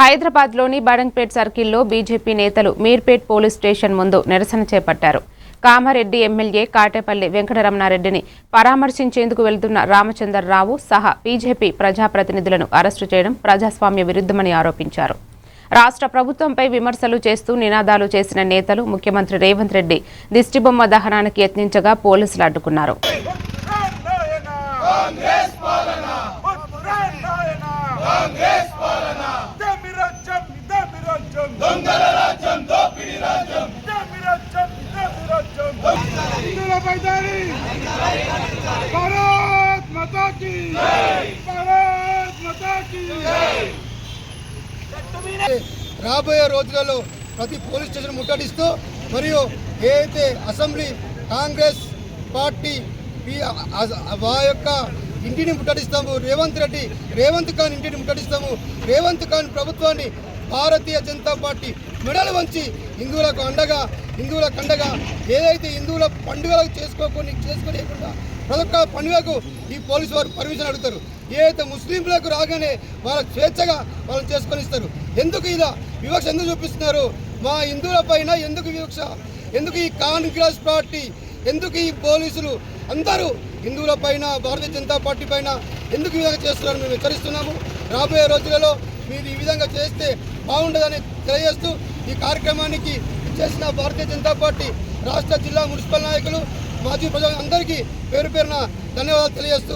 హైదరాబాద్లోని బడంగ్పేట్ సర్కిల్లో బీజేపీ నేతలు మీర్పేట్ పోలీస్ స్టేషన్ ముందు నిరసన చేపట్టారు. కామారెడ్డి ఎమ్మెల్యే కాటేపల్లి వెంకటరమణారెడ్డిని పరామర్శించేందుకు వెళ్తున్న రామచంద్రరావు సహా బీజేపీ ప్రజాప్రతినిధులను అరెస్టు చేయడం ప్రజాస్వామ్య విరుద్ధమని ఆరోపించారు. రాష్ట్ర ప్రభుత్వంపై విమర్శలు చేస్తూ నినాదాలు చేసిన నేతలు ముఖ్యమంత్రి రేవంత్ రెడ్డి దిష్టిబొమ్మ దహనానికి యత్నించగా పోలీసులు అడ్డుకున్నారు. రాబోయే రోజులలో ప్రతి పోలీస్ స్టేషన్ ముట్టడిస్తూ మరియు ఏదైతే అసెంబ్లీ కాంగ్రెస్ పార్టీ వా యొక్క ఇంటిని ముట్టడిస్తాము, రేవంత్ ఖాన్ ఇంటిని ముట్టడిస్తాము. రేవంత్ ఖాన్ ప్రభుత్వాన్ని భారతీయ జనతా పార్టీ మెడలు వంచి హిందువులకు అండగా ఏదైతే హిందువుల పండుగలకు చేసుకోలేకుండా ప్రతి ఒక్క పండుగకు ఈ పోలీసు వారు పర్మిషన్ అడుగుతారు. ఏదైతే ముస్లింలకు రాగానే వాళ్ళకి స్వేచ్ఛగా వాళ్ళని చేసుకొని ఇస్తారు. ఎందుకు ఇలా వివక్ష ఎందుకు చూపిస్తున్నారు? మా హిందువుల పైన ఎందుకు వివక్ష? ఎందుకు ఈ కాంగ్రెస్ పార్టీ, ఎందుకు ఈ పోలీసులు అందరూ హిందువుల పైన, భారతీయ జనతా పార్టీ పైన ఎందుకు ఈ విధంగా చేస్తున్నారు? మేము హెచ్చరిస్తున్నాము. రాబోయే రోజులలో మీరు ఈ విధంగా చేస్తే బాగుండదని తెలియజేస్తూ ఈ కార్యక్రమానికి చేసిన భారతీయ జనతా పార్టీ రాష్ట్ర, జిల్లా, మున్సిపల్ నాయకులు, మాజీ ప్రజలందరికీ పేరు పేరున ధన్యవాదాలు తెలియజేస్తూ